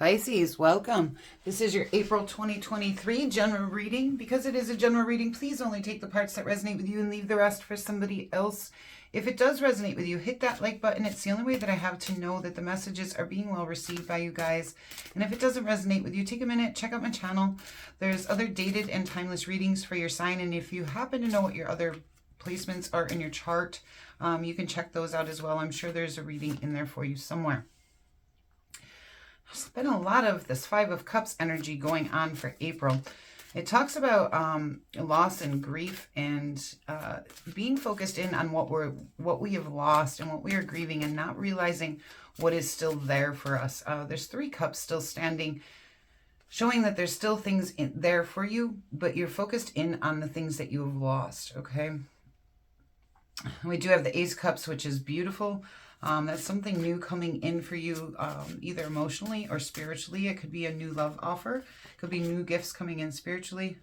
Pisces, welcome. This is your April 2023 general reading. Because it is a general reading, please only take the parts that resonate with you and leave the rest for somebody else. If it does resonate with you, hit that like button. It's the only way that I have to know that the messages are being well received by you guys. And if it doesn't resonate with you, take a minute, check out my channel. There's other dated and timeless readings for your sign. And if you happen to know what your other placements are in your chart, you can check those out as well. I'm sure there's a reading in there for you somewhere. There's been a lot of this Five of Cups energy going on for April. It talks about loss and grief and being focused in on what we have lost and what we are grieving and not realizing what is still there for us. There's 3 cups still standing, showing that there's still things there for you, but you're focused in on the things that you have lost, okay? We do have the Ace of Cups, which is beautiful. That's something new coming in for you, either emotionally or spiritually. It could be a new love offer. It could be new gifts coming in spiritually.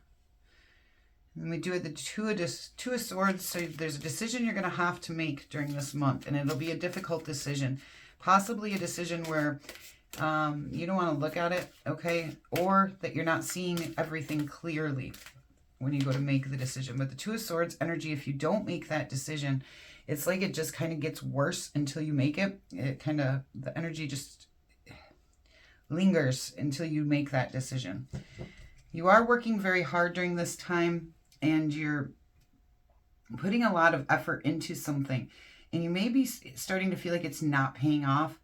And we do have the Two of Swords. So there's a decision you're going to have to make during this month. And it'll be a difficult decision. Possibly a decision where you don't want to look at it, okay? Or that you're not seeing everything clearly when you go to make the decision. But the Two of Swords energy, if you don't make that decision, it's like it just kind of gets worse until you make it. It kind of, the energy just lingers until you make that decision. You are working very hard during this time and you're putting a lot of effort into something. And you may be starting to feel like it's not paying off.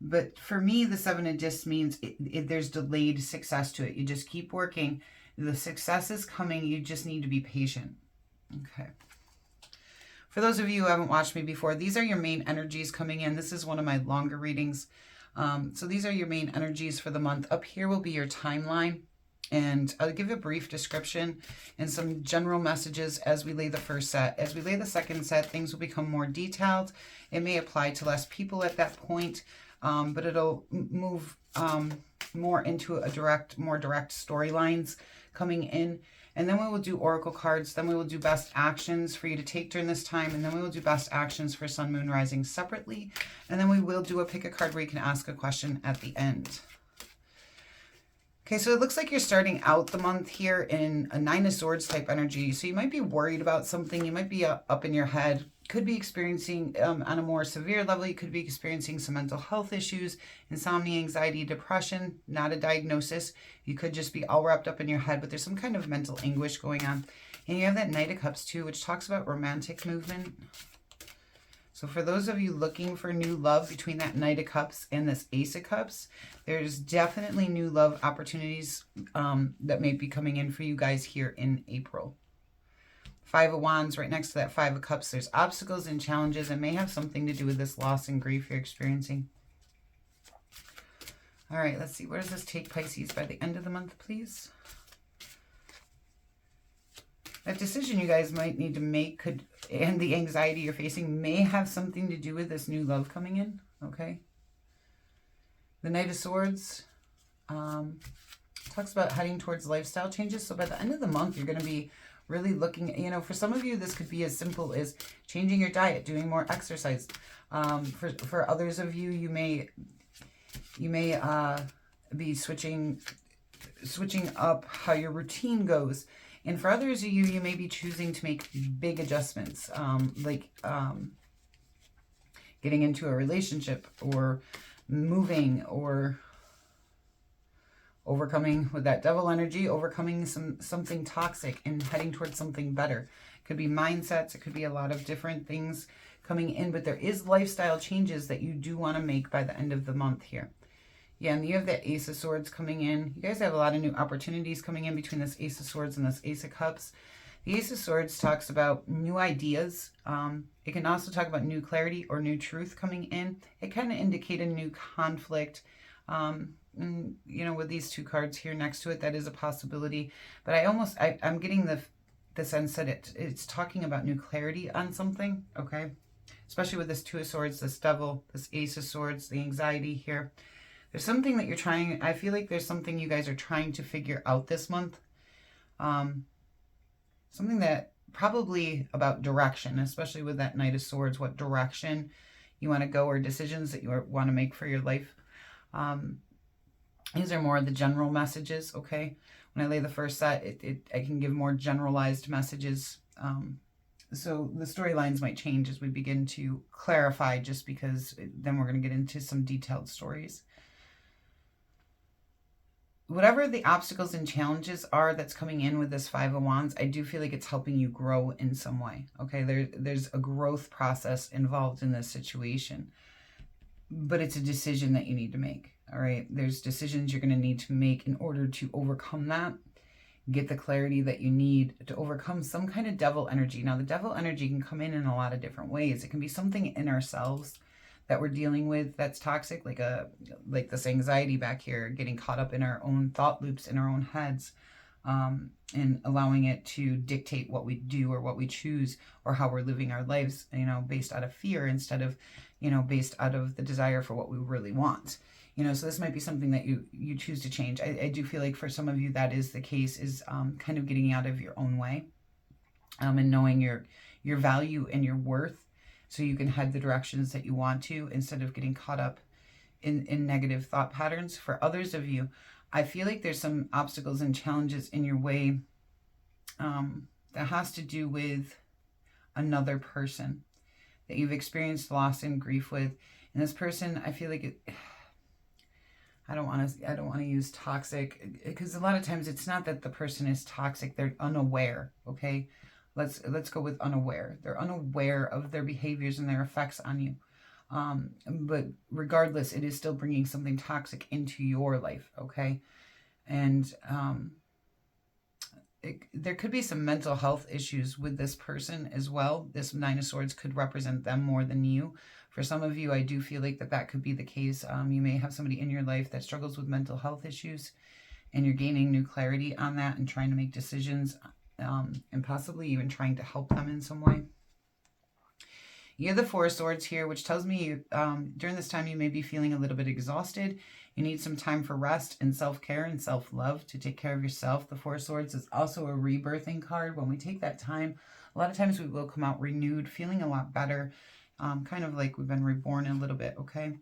But for me, the Seven of Discs means there's delayed success to it. You just keep working. The success is coming. You just need to be patient. Okay. For those of you who haven't watched me before, these are your main energies coming in. This is one of my longer readings. So these are your main energies for the month. Up here will be your timeline. And I'll give a brief description and some general messages as we lay the first set. As we lay the second set, things will become more detailed. It may apply to less people at that point, but it'll move more into more direct storylines coming in. And then we will do oracle cards. Then we will do best actions for you to take during this time. And then we will do best actions for sun, moon, rising separately. And then we will do a pick a card where you can ask a question at the end. Okay, so it looks like you're starting out the month here in a Nine of Swords type energy. So you might be worried about something. You might be up in your head. Could be experiencing on a more severe level. You could be experiencing some mental health issues, insomnia, anxiety, depression, not a diagnosis. You could just be all wrapped up in your head, but there's some kind of mental anguish going on. And you have that Knight of Cups too, which talks about romantic movement. So for those of you looking for new love between that Knight of Cups and this Ace of Cups, there's definitely new love opportunities that may be coming in for you guys here in April. Five of Wands right next to that Five of Cups. There's obstacles and challenges and may have something to do with this loss and grief you're experiencing. All right, let's see. Where does this take Pisces by the end of the month, please? That decision you guys might need to make and the anxiety you're facing may have something to do with this new love coming in, okay? The Knight of Swords talks about heading towards lifestyle changes. So by the end of the month, you're going to be really looking, you know, for some of you, this could be as simple as changing your diet, doing more exercise. For others of you, you may be switching up how your routine goes. And for others of you, you may be choosing to make big adjustments, like getting into a relationship or moving or overcoming with that devil energy, overcoming something toxic and heading towards something better. It could be mindsets. It could be a lot of different things coming in, but there is lifestyle changes that you do want to make by the end of the month here. Yeah, and you have that Ace of Swords coming in. You guys have a lot of new opportunities coming in between this Ace of Swords and this Ace of Cups. The Ace of Swords talks about new ideas. It can also talk about new clarity or new truth coming in. It kind of indicate a new conflict. And, you know, with these 2 cards here next to it, that is a possibility. But I'm getting the sense that it's talking about new clarity on something, okay? Especially with this Two of Swords, this Devil, this Ace of Swords, the anxiety here. There's something that you're trying, I feel like there's something you guys are trying to figure out this month. Something that probably about direction, especially with that Knight of Swords, what direction you want to go or decisions that you want to make for your life. These are more of the general messages, okay? When I lay the first set, I can give more generalized messages. So the storylines might change as we begin to clarify, just because then we're going to get into some detailed stories. Whatever the obstacles and challenges are that's coming in with this Five of Wands, I do feel like it's helping you grow in some way, okay? There's a growth process involved in this situation, but it's a decision that you need to make, all right? There's decisions you're going to need to make in order to overcome that, get the clarity that you need to overcome some kind of devil energy. Now, the devil energy can come in a lot of different ways. It can be something in ourselves that we're dealing with that's toxic, like this anxiety back here, getting caught up in our own thought loops in our own heads, and allowing it to dictate what we do or what we choose or how we're living our lives, you know, based out of fear instead of, you know, based out of the desire for what we really want. You know, so this might be something that you choose to change. I do feel like for some of you that is the case, is kind of getting out of your own way, and knowing your value and your worth, so you can head the directions that you want to instead of getting caught up in negative thought patterns. For others of you, I feel like there's some obstacles and challenges in your way that has to do with another person that you've experienced loss and grief with. And this person, I feel like I don't want to use toxic, because a lot of times it's not that the person is toxic, they're unaware, okay? Let's go with unaware. They're unaware of their behaviors and their effects on you. But regardless, it is still bringing something toxic into your life, okay? And there could be some mental health issues with this person as well. This Nine of Swords could represent them more than you. For some of you, I do feel like that could be the case. You may have somebody in your life that struggles with mental health issues, and you're gaining new clarity on that and trying to make decisions, and possibly even trying to help them in some way. You have the Four of Swords here, which tells me during this time you may be feeling a little bit exhausted. You need some time for rest and self-care and self-love to take care of yourself. The Four of Swords is also a rebirthing card. When we take that time, a lot of times we will come out renewed, feeling a lot better, kind of like we've been reborn a little bit, okay?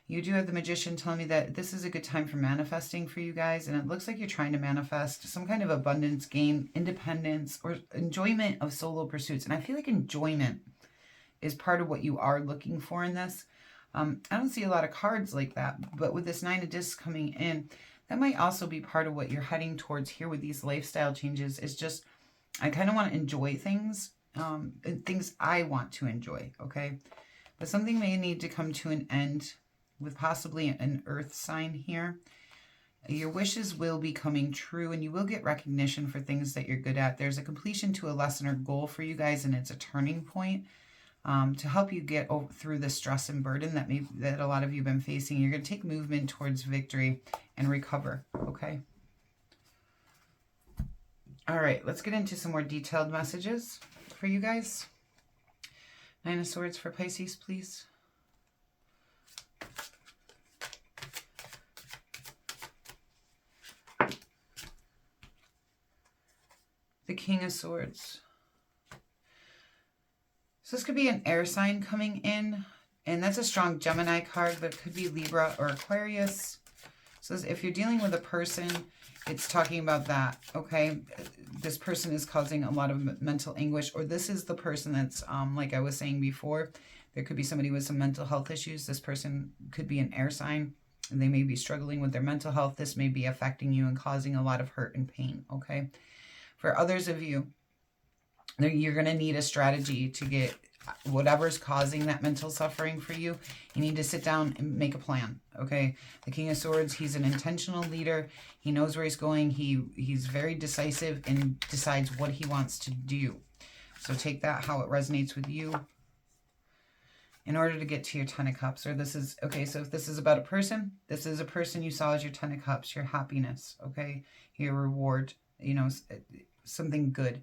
You do have the Magician telling me that this is a good time for manifesting for you guys, and it looks like you're trying to manifest some kind of abundance, gain, independence, or enjoyment of solo pursuits. And I feel like enjoyment is part of what you are looking for in this. I don't see a lot of cards like that, but with this Nine of Discs coming in, that might also be part of what you're heading towards here with these lifestyle changes. Is just, I kind of want to enjoy things, things I want to enjoy, okay? But something may need to come to an end with possibly an earth sign here. Your wishes will be coming true, and you will get recognition for things that you're good at. There's a completion to a lesson or goal for you guys, and it's a turning point. To help you get through the stress and burden that a lot of you have been facing. You're going to take movement towards victory and recover, okay? All right, let's get into some more detailed messages for you guys. Nine of Swords for Pisces, please. The King of Swords. So this could be an air sign coming in, and that's a strong Gemini card, but it could be Libra or Aquarius. So if you're dealing with a person, it's talking about that, okay? This person is causing a lot of mental anguish, or this is the person that's, like I was saying before, there could be somebody with some mental health issues. This person could be an air sign, and they may be struggling with their mental health. This may be affecting you and causing a lot of hurt and pain, okay? For others of you, you're going to need a strategy to get whatever's causing that mental suffering for you. You need to sit down and make a plan, okay? The King of Swords, he's an intentional leader. He knows where he's going. He's very decisive and decides what he wants to do. So take that, how it resonates with you, in order to get to your Ten of Cups. Or this is, okay, so if this is about a person, this is a person you saw as your Ten of Cups, your happiness, okay? Your reward, you know, something good.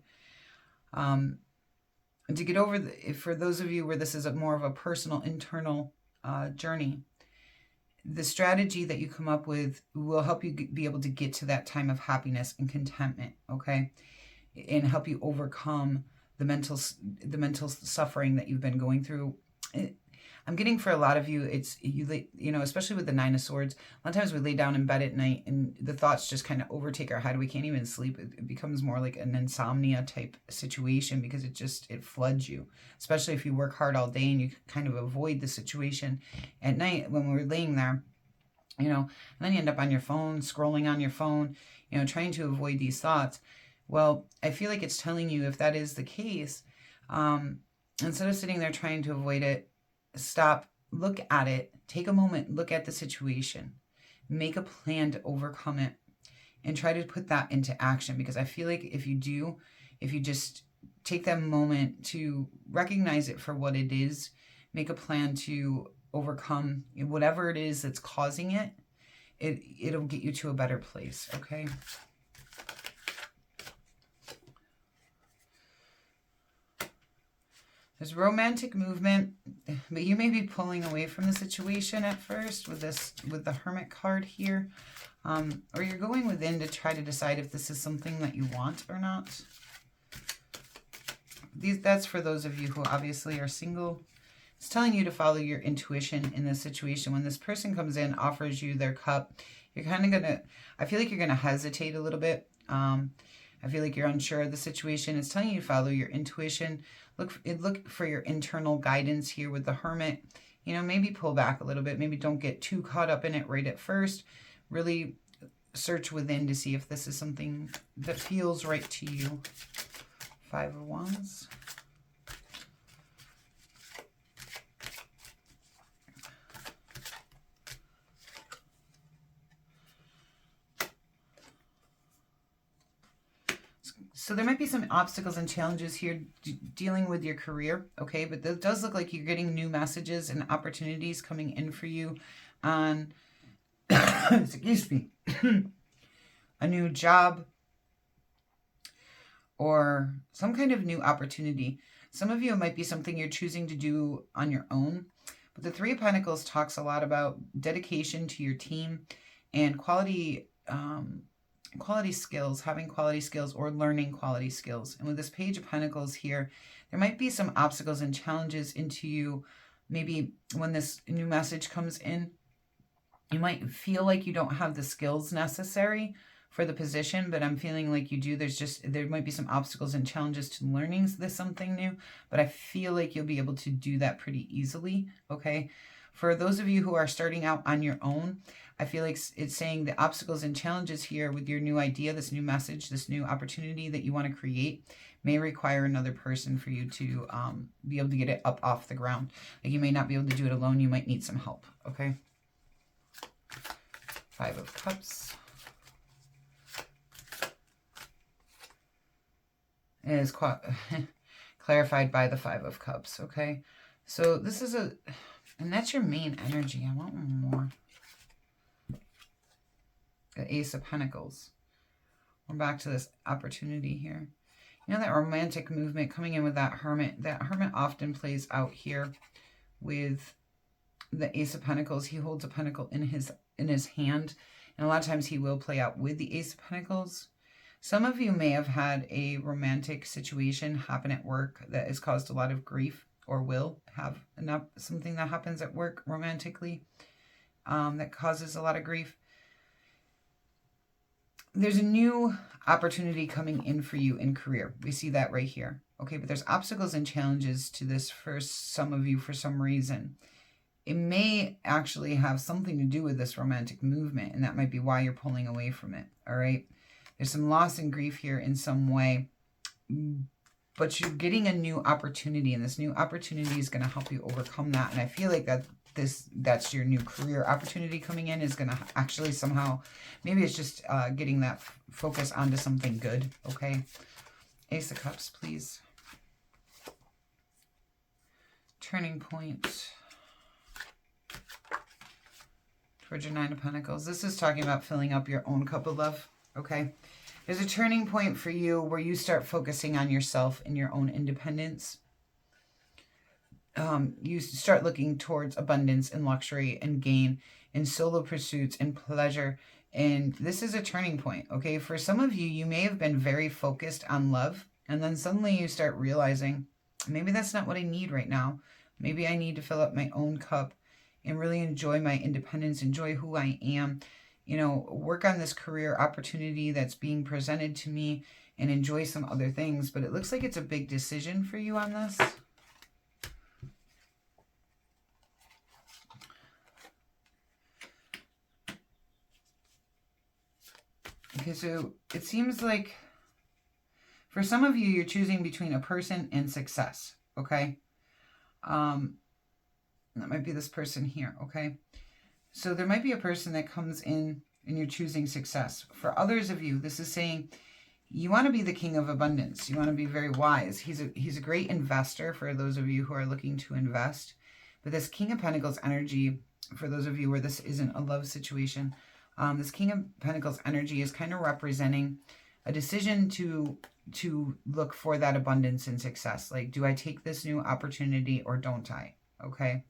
To get over, for those of you where this is more of a personal, internal journey, the strategy that you come up with will help you be able to get to that time of happiness and contentment, okay? And help you overcome the mental suffering that you've been going through. I'm getting for a lot of you, it's, you know, especially with the Nine of Swords, a lot of times we lay down in bed at night and the thoughts just kind of overtake our head. We can't even sleep. It becomes more like an insomnia type situation because it floods you, especially if you work hard all day and you kind of avoid the situation at night when we're laying there, you know, and then you end up on your phone, scrolling on your phone, you know, trying to avoid these thoughts. Well, I feel like it's telling you, if that is the case, instead of sitting there trying to avoid it, stop, look at it, take a moment, look at the situation, make a plan to overcome it, and try to put that into action. Because I feel like if you just take that moment to recognize it for what it is, make a plan to overcome whatever it is that's causing it, it'll get you to a better place, okay? There's romantic movement, but you may be pulling away from the situation at first with the Hermit card here. Or you're going within to try to decide if this is something that you want or not. That's for those of you who obviously are single. It's telling you to follow your intuition in this situation. When this person comes in, offers you their cup, you're kind of going to, I feel like you're going to hesitate a little bit. I feel like you're unsure of the situation. It's telling you to follow your intuition. Look for your internal guidance here with the Hermit. You know, maybe pull back a little bit. Maybe don't get too caught up in it right at first. Really search within to see if this is something that feels right to you. 5 of Wands. So there might be some obstacles and challenges here dealing with your career, okay? But it does look like you're getting new messages and opportunities coming in for you on, excuse me, a new job or some kind of new opportunity. Some of you, it might be something you're choosing to do on your own. But the Three of Pentacles talks a lot about dedication to your team and quality skills, having quality skills or learning quality skills. And with this Page of Pentacles here, there might be some obstacles and challenges into you. Maybe when this new message comes in, you might feel like you don't have the skills necessary for the position, but I'm feeling like you do. There might be some obstacles and challenges to learning something new, but I feel like you'll be able to do that pretty easily, okay? For those of you who are starting out on your own, I feel like it's saying the obstacles and challenges here with your new idea, this new message, this new opportunity that you want to create may require another person for you to be able to get it up off the ground. Like you may not be able to do it alone. You might need some help, okay? 5 of Cups. It is clarified by the 5 of Cups, okay? So this is and that's your main energy. I want one more. The Ace of Pentacles. We're back to this opportunity here. You know, that romantic movement coming in with that Hermit. That Hermit often plays out here with the Ace of Pentacles. He holds a pentacle in his hand. And a lot of times he will play out with the Ace of Pentacles. Some of you may have had a romantic situation happen at work that has caused a lot of grief, or will have something that happens at work romantically that causes a lot of grief. There's a new opportunity coming in for you in career. We see that right here. Okay, but there's obstacles and challenges to this for some of you for some reason. It may actually have something to do with this romantic movement, and that might be why you're pulling away from it, all right? There's some loss and grief here in some way, but you're getting a new opportunity, and this new opportunity is going to help you overcome that. And I feel like that's your new career opportunity coming in is going to actually somehow, maybe it's just getting that focus onto something good, okay? Ace of Cups, please. Turning point. Towards your 9 of Pentacles. This is talking about filling up your own cup of love, okay? There's a turning point for you where you start focusing on yourself and your own independence. You start looking towards abundance and luxury and gain and solo pursuits and pleasure. And this is a turning point, okay? For some of you, you may have been very focused on love. And then suddenly you start realizing, maybe that's not what I need right now. Maybe I need to fill up my own cup and really enjoy my independence, enjoy who I am, you know, work on this career opportunity that's being presented to me and enjoy some other things. But it looks like it's a big decision for you on this. Okay, so it seems like for some of you, you're choosing between a person and success, okay? That might be this person here, okay? So there might be a person that comes in and you're choosing success. For others of you, this is saying you want to be the king of abundance. You want to be very wise. He's a great investor for those of you who are looking to invest. But this King of Pentacles energy, for those of you where this isn't a love situation, this King of Pentacles energy is kind of representing a decision to look for that abundance and success. Like, do I take this new opportunity or don't I? Okay.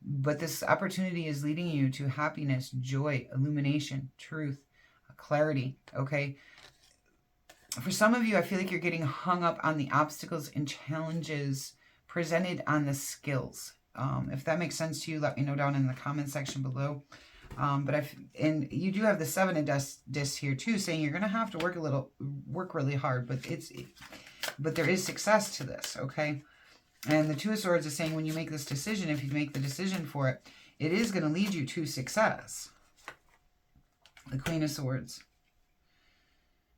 But this opportunity is leading you to happiness, joy, illumination, truth, clarity. Okay. For some of you, I feel like you're getting hung up on the obstacles and challenges presented on the skills. If that makes sense to you, let me know down in the comment section below. And you do have the Seven of Discs here too, saying you're going to have to work really hard, but there is success to this, okay? And the Two of Swords is saying when you make this decision, if you make the decision for it, it is going to lead you to success. The Queen of Swords.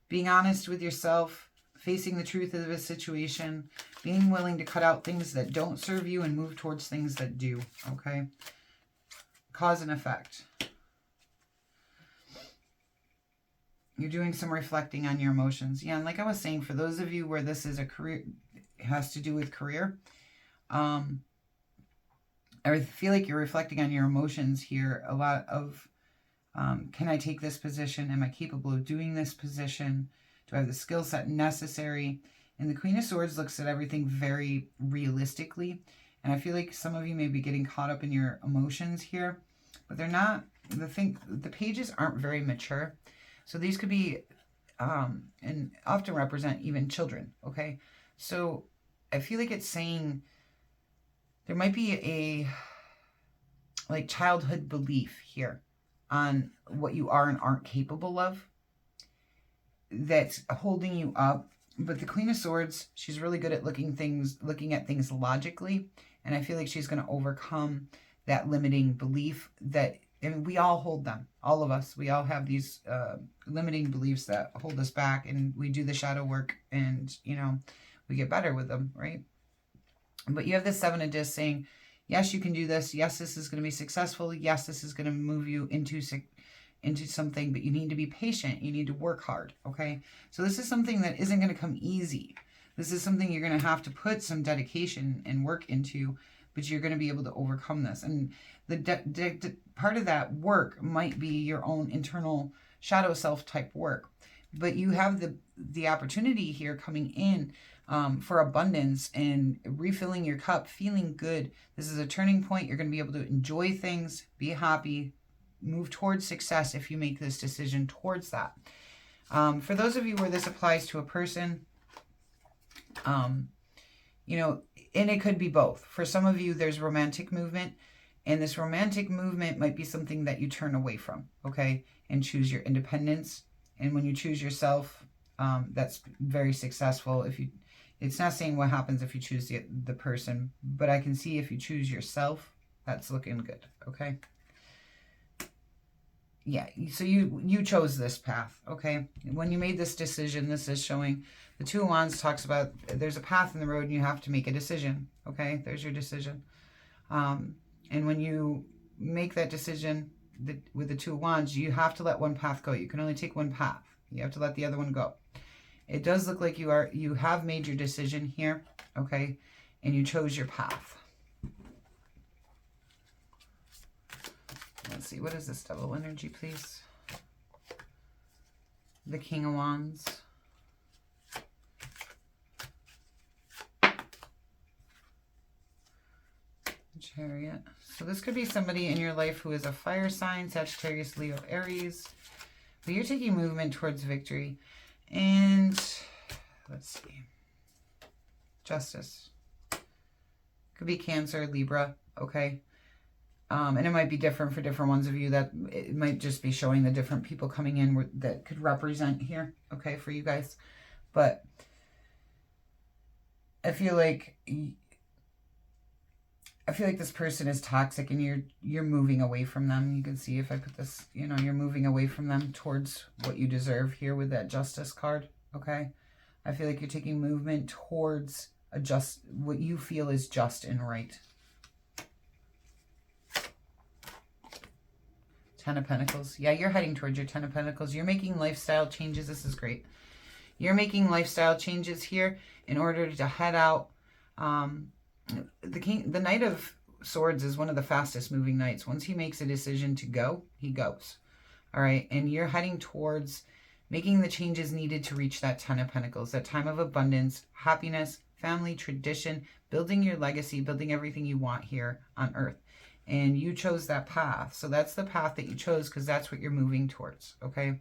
Being honest with yourself, facing the truth of a situation, being willing to cut out things that don't serve you and move towards things that do, okay? Cause and effect. You're doing some reflecting on your emotions. Yeah, and like I was saying, for those of you where this is a career, it has to do with career, I feel like you're reflecting on your emotions here. A lot of, can I take this position? Am I capable of doing this position? Do I have the skill set necessary? And the Queen of Swords looks at everything very realistically. And I feel like some of you may be getting caught up in your emotions here, but they're not. The pages aren't very mature. So these could be, and often represent even children, okay? So I feel like it's saying there might be a, like, childhood belief here on what you are and aren't capable of that's holding you up. But the Queen of Swords, she's really good at looking at things logically. And I feel like she's going to overcome that limiting belief that, and we all hold them. All of us, we all have these limiting beliefs that hold us back, and we do the shadow work and, you know, we get better with them, right? But you have the Seven of Discs saying, yes, you can do this. Yes, this is going to be successful. Yes, this is going to move you into something, but you need to be patient. You need to work hard, okay? So this is something that isn't going to come easy. This is something you're going to have to put some dedication and work into, but you're going to be able to overcome this. And the part of that work might be your own internal shadow self type work. But you have the opportunity here coming in for abundance and refilling your cup, feeling good. This is a turning point. You're going to be able to enjoy things, be happy, move towards success if you make this decision towards that. For those of you where this applies to a person, you know, and it could be both. For some of you, there's romantic movement, and this romantic movement might be something that you turn away from, okay, and choose your independence. And when you choose yourself, that's very successful. It's not saying what happens if you choose the person, but I can see if you choose yourself, that's looking good, okay? Yeah, so you chose this path, okay? When you made this decision, this is showing the Two of Wands talks about there's a path in the road and you have to make a decision, okay? There's your decision. And when you make that decision with the Two of Wands, you have to let one path go. You can only take one path. You have to let the other one go. It does look like you have made your decision here, okay? And you chose your path. Let's see, what is this double energy, please? The King of Wands. Chariot. So this could be somebody in your life who is a fire sign, Sagittarius, Leo, Aries. But you're taking movement towards victory. And let's see. Justice. Could be Cancer, Libra, okay? And it might be different for different ones of you. That it might just be showing the different people coming in that could represent here, okay, for you guys. But I feel like this person is toxic, and you're moving away from them. You can see if I put this, you know, you're moving away from them towards what you deserve here with that Justice card, okay? I feel like you're taking movement towards what you feel is just and right. Ten of Pentacles. Yeah, you're heading towards your Ten of Pentacles. You're making lifestyle changes. This is great. You're making lifestyle changes here in order to head out. The Knight of Swords is one of the fastest moving knights. Once he makes a decision to go, he goes. All right. And you're heading towards making the changes needed to reach that Ten of Pentacles, that time of abundance, happiness, family, tradition, building your legacy, building everything you want here on earth. And you chose that path. So that's the path that you chose because that's what you're moving towards, okay?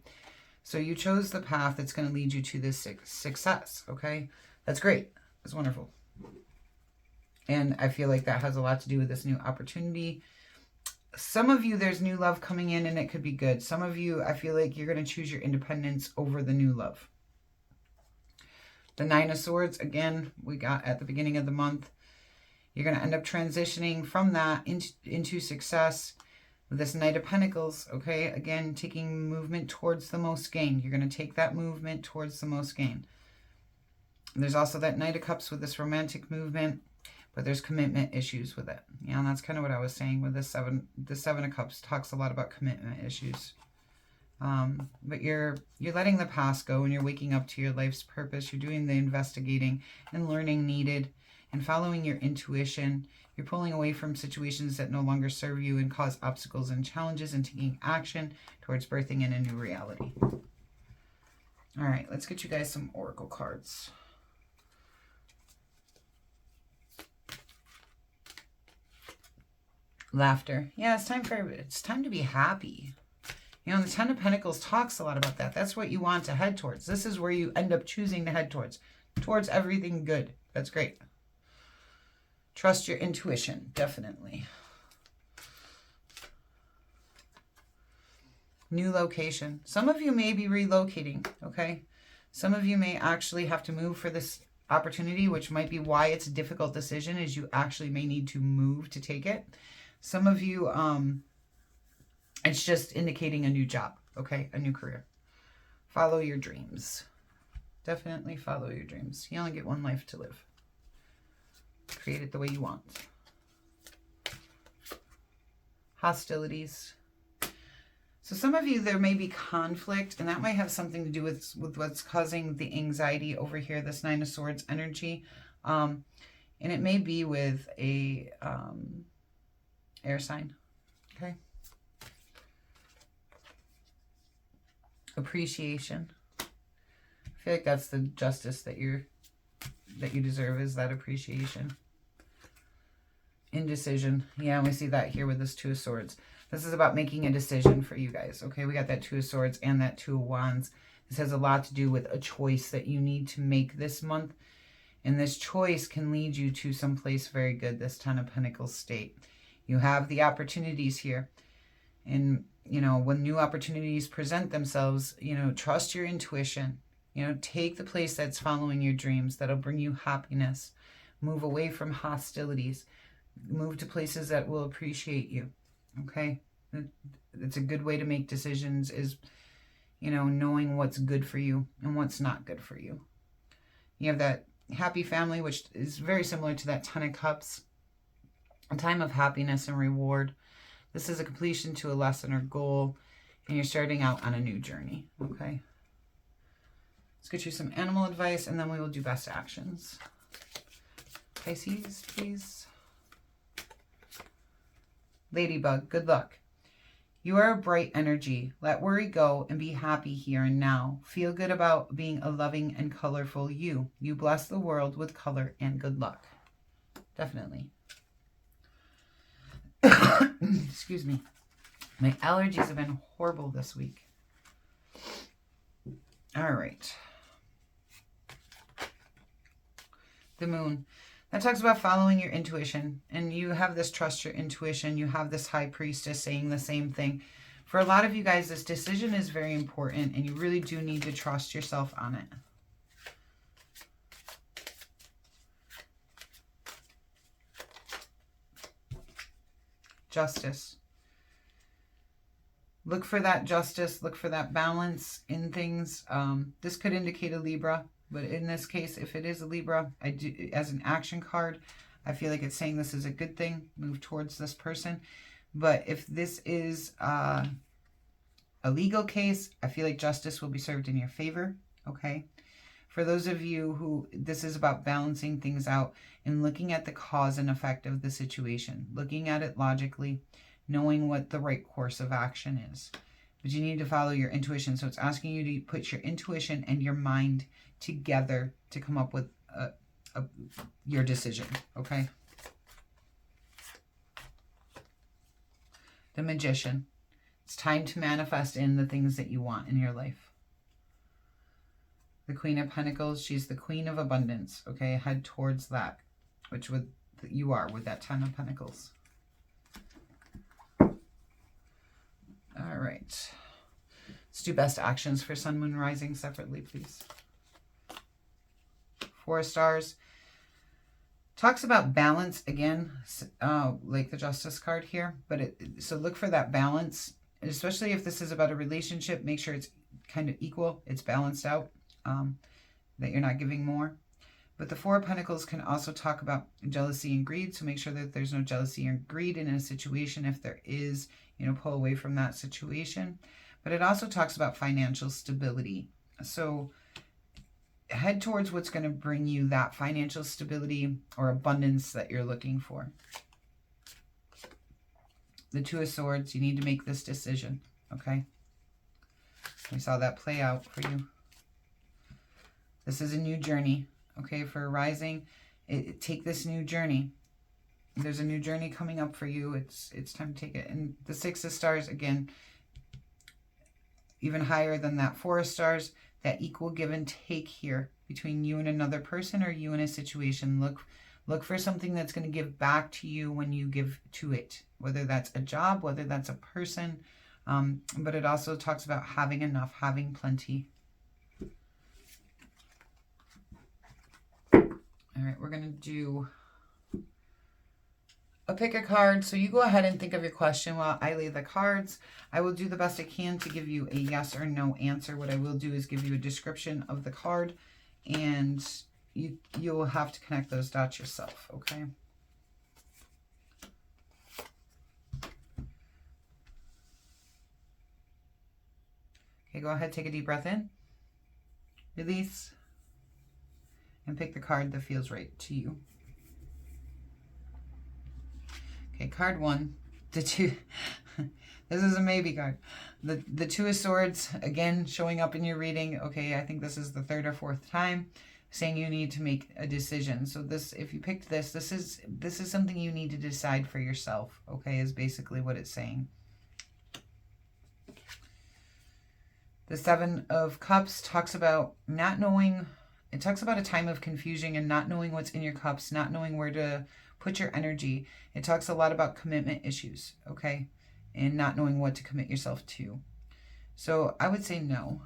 So you chose the path that's going to lead you to this success, okay? That's great. That's wonderful. And I feel like that has a lot to do with this new opportunity. Some of you, there's new love coming in and it could be good. Some of you, I feel like you're going to choose your independence over the new love. The Nine of Swords, again, we got at the beginning of the month. You're going to end up transitioning from that into success with this Knight of Pentacles, okay? Again, taking movement towards the most gain. You're going to take that movement towards the most gain. And there's also that Knight of Cups with this romantic movement, but there's commitment issues with it. Yeah, and that's kind of what I was saying with the Seven of Cups. Talks a lot about commitment issues. But you're letting the past go and you're waking up to your life's purpose. You're doing the investigating and learning needed and following your intuition. You're pulling away from situations that no longer serve you and cause obstacles and challenges and taking action towards birthing in a new reality. All right, let's get you guys some oracle cards. Laughter. Yeah, it's time to be happy. You know, the Ten of Pentacles talks a lot about that. That's what you want to head towards. This is where you end up choosing to head towards everything good. That's great. Trust your intuition, definitely. New location. Some of you may be relocating, okay? Some of you may actually have to move for this opportunity, which might be why it's a difficult decision, is you actually may need to move to take it. Some of you, it's just indicating a new job, okay? A new career. Follow your dreams. Definitely follow your dreams. You only get one life to live. Create it the way you want. Hostilities. So some of you, there may be conflict, and that might have something to do with what's causing the anxiety over here, this Nine of Swords energy. And it may be with a air sign, okay? Appreciation. I feel like that's the justice that you deserve, is that appreciation. Indecision. Yeah, we see that here with this Two of Swords. This is about making a decision for you guys. Okay, we got that Two of Swords and that Two of Wands. This has a lot to do with a choice that you need to make this month. And this choice can lead you to someplace very good, this Ten of Pentacles state. You have the opportunities here. And, you know, when new opportunities present themselves, you know, trust your intuition. You know, take the place that's following your dreams. That'll bring you happiness. Move away from hostilities. Move to places that will appreciate you. Okay? It's a good way to make decisions, is, you know, knowing what's good for you and what's not good for you. You have that happy family, which is very similar to that Ten of Cups. A time of happiness and reward. This is a completion to a lesson or goal, and you're starting out on a new journey. Okay? Let's get you some animal advice, and then we will do best actions. Pisces, please. Ladybug, good luck. You are a bright energy. Let worry go and be happy here and now. Feel good about being a loving and colorful you. You bless the world with color and good luck. Definitely. Excuse me. My allergies have been horrible this week. All right. The Moon. That talks about following your intuition. And you have this trust your intuition. You have this high priestess saying the same thing. For a lot of you guys, this decision is very important, and you really do need to trust yourself on it. Justice. Look for that justice. Look for that balance in things. This could indicate a Libra, but in this case, if it is a Libra, I do, as an action card, I feel like it's saying this is a good thing. Move towards this person. But if this is a legal case, I feel like justice will be served in your favor. Okay. For those of you who this is about balancing things out and looking at the cause and effect of the situation, looking at it logically, knowing what the right course of action is. But you need to follow your intuition. So it's asking you to put your intuition and your mind together to come up with your decision. Okay. The Magician. It's time to manifest in the things that you want in your life. The Queen of Pentacles, she's the Queen of Abundance, okay? Head towards that, which you are with that 10 of Pentacles. All right. Let's do best actions for Sun, Moon, Rising separately, please. 4 stars. Talks about balance again, like the Justice card here. But so look for that balance, especially if this is about a relationship. Make sure it's kind of equal, it's balanced out. That you're not giving more. But the 4 of Pentacles can also talk about jealousy and greed. So make sure that there's no jealousy or greed in a situation. If there is, you know, pull away from that situation. But it also talks about financial stability. So head towards what's going to bring you that financial stability or abundance that you're looking for. The 2 of Swords, you need to make this decision. Okay. We saw that play out for you. This is a new journey, okay, for Rising. Take this new journey. There's a new journey coming up for you. It's time to take it. And the 6 of Stars, again, even higher than that 4 of Stars, that equal give and take here between you and another person or you in a situation. Look for something that's going to give back to you when you give to it, whether that's a job, whether that's a person. But it also talks about having enough, having plenty. All right, we're going to do a pick a card. So you go ahead and think of your question while I lay the cards. I will do the best I can to give you a yes or no answer. What I will do is give you a description of the card, and you will have to connect those dots yourself, okay? Okay, go ahead, take a deep breath in. Release. And pick the card that feels right to you. Okay, card 1. The 2. This is a maybe card. The 2 of Swords, again, showing up in your reading. Okay, I think this is the 3rd or 4th time saying you need to make a decision. So this, if you picked this, this is something you need to decide for yourself. Okay, is basically what it's saying. The 7 of Cups talks about not knowing. It talks about a time of confusion and not knowing what's in your cups, not knowing where to put your energy. It talks a lot about commitment issues, okay? And not knowing what to commit yourself to. So I would say no.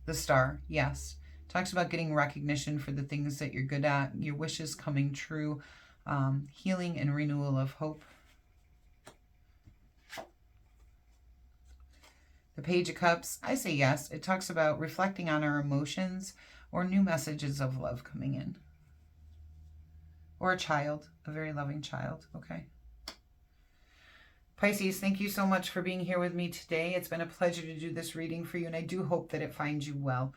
The Star, yes. Talks about getting recognition for the things that you're good at, your wishes coming true, healing and renewal of hope. The Page of Cups, I say yes. It talks about reflecting on our emotions or new messages of love coming in. Or a child, a very loving child, okay? Pisces, thank you so much for being here with me today. It's been a pleasure to do this reading for you, and I do hope that it finds you well.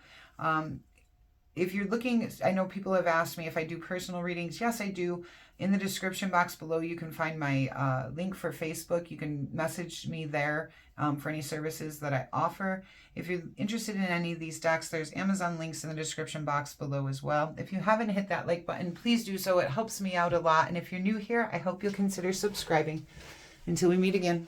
If you're looking, I know people have asked me if I do personal readings. Yes, I do. In the description box below, you can find my link for Facebook. You can message me there for any services that I offer. If you're interested in any of these decks, there's Amazon links in the description box below as well. If you haven't hit that like button, please do so. It helps me out a lot. And if you're new here, I hope you'll consider subscribing. Until we meet again.